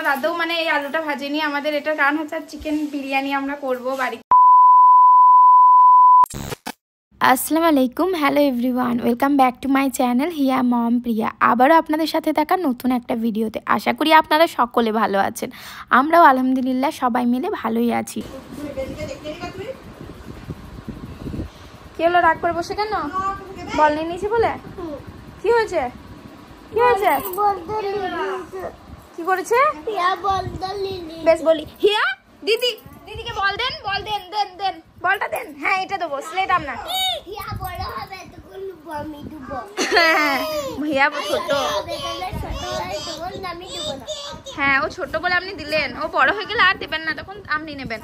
দাদাও মানে এই আলুটা ভাজেনি আমাদের, এটার কারণ হচ্ছে চিকেন বিরিয়ানি আমরা করব বাড়ি। আসসালামু আলাইকুম, hello everyone, welcome back to my channel Hiya mom Priya. আবারও আপনাদের সাথে দেখা নতুন একটা ভিডিওতে। আশা করি আপনারা সকলে ভালো আছেন, আমরাও আলহামদুলিল্লাহ সবাই মিলে ভালোই আছি। কি হলো, রাগ করে বসে কেন? বল নিয়ে নিয়েছি বলে? কি হয়েছে? কি হয়েছে? কি করেছে? বেশ বলি, হিয়া দিদি, দিদিকে বল দেন, বল দেন, দেন দেন বলটা দেন। হ্যাঁ এটা দেবো, স্লেট আপনার। হিয়া ছোট, হ্যাঁ ও ছোট বলে আপনি দিলেন, ও বড় হয়ে গেলে আর দেবেন না, তখন আপনি নেবেন।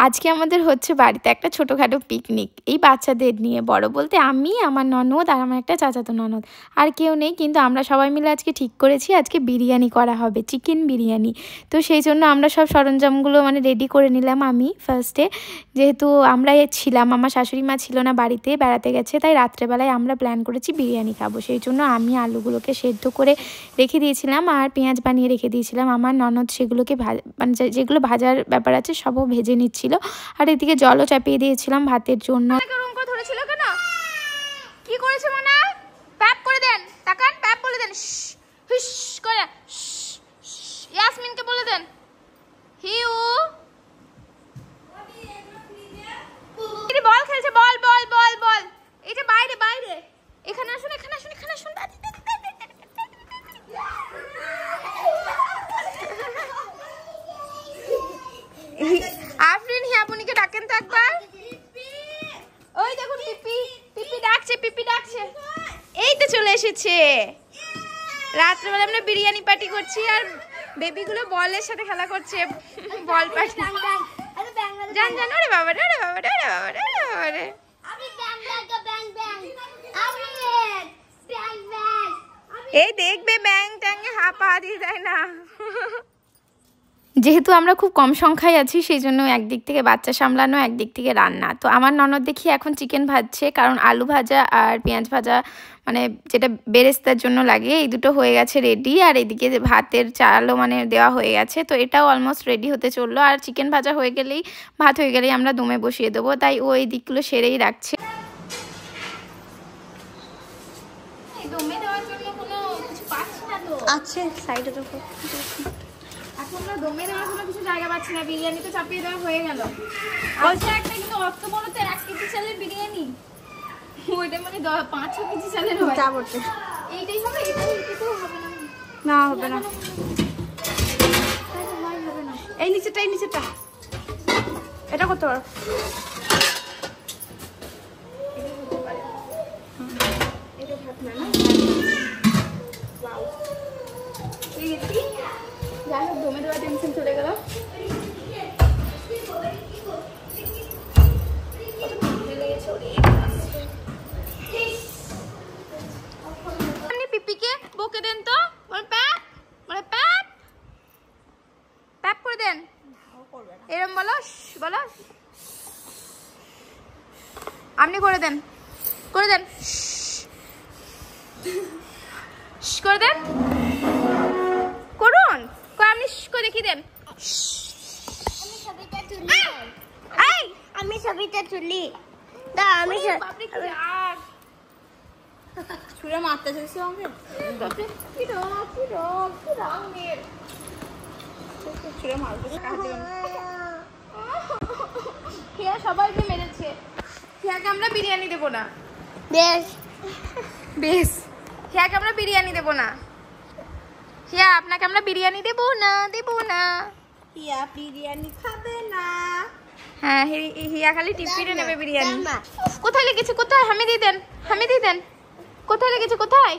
আজকে আমাদের হচ্ছে বাড়িতে একটা ছোটোখাটো পিকনিক, এই বাচ্চাদের নিয়ে। বড় বলতে আমি, আমার ননদ আর আমার একটা চাচাতো ননদ, আর কেউ নেই। কিন্তু আমরা সবাই মিলে আজকে ঠিক করেছি আজকে বিরিয়ানি করা হবে, চিকেন বিরিয়ানি। তো সেই জন্য আমরা সব সরঞ্জামগুলো মানে রেডি করে নিলাম। আমি ফার্স্টে, যেহেতু আমরা ছিলাম, আমার শাশুড়ি মা ছিল না বাড়িতে, বেড়াতে গেছে, তাই রাত্রেবেলায় আমরা প্ল্যান করেছি বিরিয়ানি খাবো। সেই জন্য আমি আলুগুলোকে সেদ্ধ করে রেখে দিয়েছিলাম আর পেঁয়াজ বানিয়ে রেখে দিয়েছিলাম। আমার ননদ সেগুলোকে মানে যেগুলো ভাজার ব্যাপার আছে সবও ভেজে নিচ্ছিল, আর এদিকে জলও চাপিয়ে দিয়েছিলাম ভাতের জন্য। ধরেছিল কেন? কি করেছে মনে? প্যাপ করে দেন, তাকান, প্যাপ বলে দেন, হুশ করে। ইয়াসমিনকে বলে দেন, হিউ বল খেলছে, বল বল বল বল। এই যে বাইরে বাইরে, এখানে আসুন, এখানে আসুন, এখানে আসুন। আফরিন হিয়াপুনিকে ডাকেন তো একবার। ওই দেখুন পিপি, পিপি ডাকছে, পিপি ডাকছে। এই তো চলে এসেছে। রাত্রেবেলা আমরা বিরিয়ানি পার্টি করছি আর বেবিগুলো বলের সাথে খেলা করছে, বল পার্টি। জান জান, ওরে বাবা রে, ওরে বাবা রে, ওরে বাবা রে, ওরে বাবা রে। এই দেখবে ব্যাং ট্যাঙ্গে পা দিয়ে দেয় না। যেহেতু আমরা খুব কম সংখ্যায় আছি, সেই জন্য একদিক থেকে বাচ্চা সামলানো, একদিক থেকে রান্না। তো আমার ননদ দেখি এখন চিকেন ভাজছে, কারণ আলু ভাজা আর পেঁয়াজ ভাজা মানে যেটা বেরেস্তার জন্য লাগে, এই দুটো হয়ে গেছে রেডি। আর এদিকে ভাতের চালও মানে দেওয়া হয়ে গেছে, তো এটাও অলমোস্ট রেডি হতে চললো। আর চিকেন ভাজা হয়ে গেলেই, ভাত হয়ে গেলেই আমরা দমে বসিয়ে দেবো, তাই ও এই দিকগুলো সেরেই রাখছে। দমে দেওয়ার জন্য কোনো কিছু পাচ্ছি না তো, আছে সাইডে তো। এখন আমরা দমে দেওয়ার কোনো কিছু জায়গা পাচ্ছি না, বিরিয়ানি তো চাপিয়ে দেওয়া হয়ে গেল। আচ্ছা একটা কিন্তু অত বড় তো 1 কেজি চালের বিরিয়ানি, ওইটা মানে 5-6 কেজি চালের হবে। যা বলতে এইটাই হবে, এইটাই হবে না, না হবে না, হবে না। এই নিচেটা, এই নিচেটা, এটা কত? এটা ভাত না, যাই হোক দমে দেওয়া টেনশন চলে গেল। আপনি পিপিকে বকে দেন তো, বল প্যাপ, বলে প্যাপ, প্যাপ করে দেন, এরম বলো, বলো আপনি করে দেন, করে দেন, করে দেন, করুন, আপনি করে দেখিয়ে দেন। আমি ছবিটা তুলি, দা আমি ছুঁড়ে মারতে চাইছি আমাকে। কি রং, কি রং, কি রঙের ছুঁড়ে মারতে হিয়া সবাইকে মেরেছে। হিয়াকে আমরা বিরিয়ানি দেবো না। বেশ বেশ, হিয়াকে আমরা বিরিয়ানি দেবো না। হিয়া আপনাকে আমরা বিরিয়ানি দেবো না, দেবো না। হিয়া বিরিয়ানি খাবে না। হ্যাঁ হিয়া খালি টিপিরে নেবে বিরিয়ানি। কোথায় লেগেছে, কোথায়? হামি দিয়ে দেন, হামি দিয়ে দেন। কোথায় লেগেছে, কোথায়?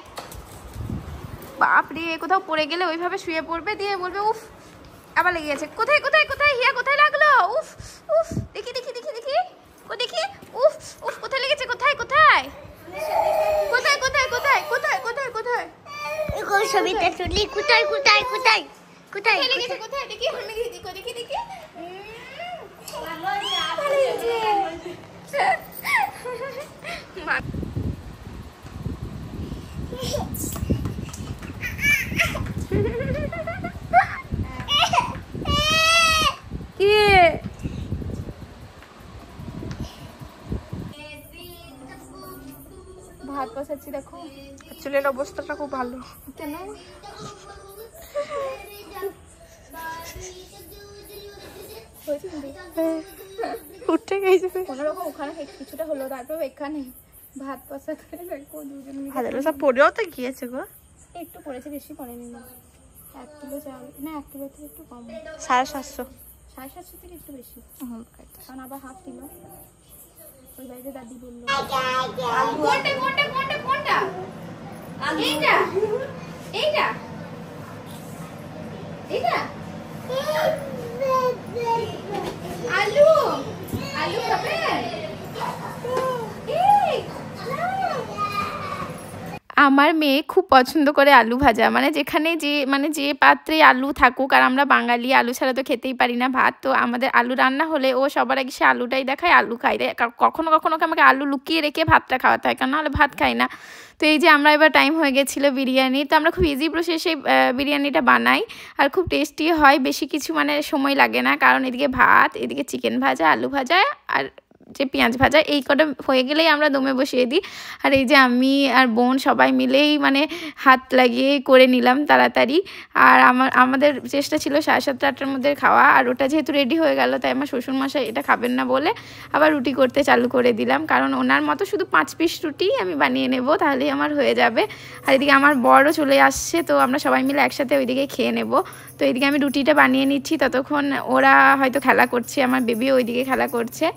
বাপরে, কোথাও পড়ে গেলে ওইভাবে শুয়ে পড়বে, দিয়ে বলবে উফ আবার লেগে গেছে। কোথায় কোথায় কোথায় হিয়া, কোথায় লাগলো? উফ উফ, দেখি দেখি দেখি দেখি, ও দেখি, উফ উফ, কোথায় লেগেছে, কোথায় কোথায় কোথায় কোথায় কোথায় কোথায় কোথায় কোথায়? ছবিটা তুলি, কোথায় কোথায় কোথায় কোথায় লেগেছে, কোথায় দেখি, হামি দিয়ে দেখি দেখি দেখি। কষাচ্ছি দেখো। চুলের অবস্থাটা খুব ভালো। কেন? উঠে গেছে কোনোরকম ওখানে কিছুটা হলো, তারপর এখানে ভাত কষা করে দেখো দুজন মিলে। ভালো সব পড়েও তো গিয়েছে গো। একটু পড়েছে, বেশি পড়েনি না। 1 কিলো চাল না, 1 কিলো থেকে একটু কম, 750। 750 থেকে একটু বেশি, কারণ আবার হাফ কিলো ওই বাড়িতে দাদি বললো। আলু আলু খাবে? আমার মেয়ে খুব পছন্দ করে আলু ভাজা, মানে যেখানে যে পাত্রে আলু থাকুক, আর আমরা বাঙালি আলু ছাড়া তো খেতেই পারি না ভাত, তো আমাদের আলু রান্না হলে ও সবার আগে সে আলুটাই দেখায়, আলু খাই। কখনো কখনো আমাকে আলু লুকিয়ে রেখে ভাতটা খাওয়াতে হয়, কারণ নাহলে ভাত খাই না। তো এই যে আমরা এবার টাইম হয়ে গেছিলো বিরিয়ানি, তো আমরা খুব ইজি প্রসেসে বিরিয়ানিটা বানাই, আর খুব টেস্টি হয়, বেশি কিছু মানে সময় লাগে না, কারণ এদিকে ভাত, এদিকে চিকেন ভাজা, আলু ভাজা আর যে পেঁয়াজ ভাজা, এই কটা হয়ে গেলেই আমরা দমে বসিয়ে দিই। আর এই যে আমি আর বোন সবাই মিলেই মানে হাত লাগিয়ে করে নিলাম তাড়াতাড়ি। আর আমাদের চেষ্টা ছিল 7:30 8টার মধ্যে খাওয়া, আর ওটা যেহেতু রেডি হয়ে গেল, তাই আমার শ্বশুরমশাই এটা খাবেন না বলে আবার রুটি করতে চালু করে দিলাম, কারণ ওনার মতো শুধু 5 পিস রুটি আমি বানিয়ে নেব, তাহলেই আমার হয়ে যাবে। আর এদিকে আমার বড়ও চলে আসছে, তো আমরা সবাই মিলে একসাথে ওইদিকে খেয়ে নেব। তো এদিকে আমি রুটিটা বানিয়ে নিচ্ছি, ততক্ষণ ওরা হয়তো খেলা করছে, আমার বেবিও ওইদিকে খেলা করছে।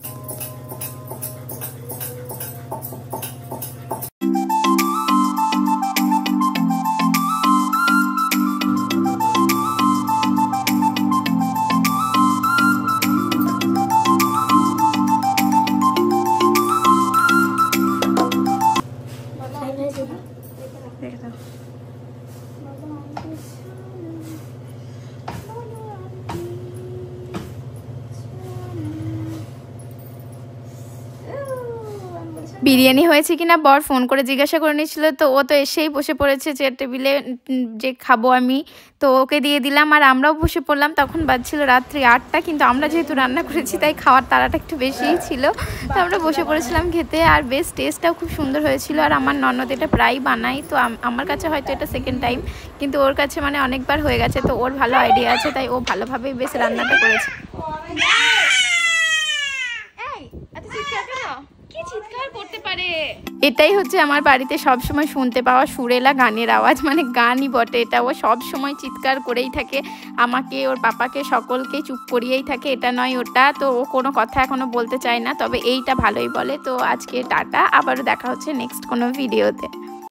বিরিয়ানি হয়েছে কিনা বর ফোন করে জিজ্ঞাসা করে নিয়েছিল, তো ও তো এসেই বসে পড়েছে চেয়ার টেবিলে যে খাবো আমি, তো ওকে দিয়ে দিলাম। আর আমরাও বসে পড়লাম, তখন বাজছিল রাত্রি 8টা, কিন্তু আমরা যেহেতু রান্না করেছি তাই খাওয়ার তাড়াটা একটু বেশিই ছিল, তো আমরা বসে পড়েছিলাম খেতে। আর বেশ টেস্টটাও খুব সুন্দর হয়েছিল। আর আমার ননদ এটা প্রায় বানাই, তো আমার কাছে হয়তো এটা সেকেন্ড টাইম, কিন্তু ওর কাছে মানে অনেকবার হয়ে গেছে, তো ওর ভালো আইডিয়া আছে, তাই ও ভালোভাবেই বেশ রান্নাটা করেছে। এটাই হচ্ছে আমার বাড়িতে সবসময় শুনতে পাওয়া সুরেলা গানের আওয়াজ, মানে গানই বটে এটা। ও সব সময় চিৎকার করেই থাকে, আমাকে, ওর পাপাকে, সকলকে চুপ করিয়েই থাকে, এটা নয় ওটা। তো ও কোনো কথা এখনো বলতে চায় না, তবে এইটা ভালোই বলে। তো আজকে টাটা, আবারও দেখা হচ্ছে নেক্সট কোনো ভিডিওতে।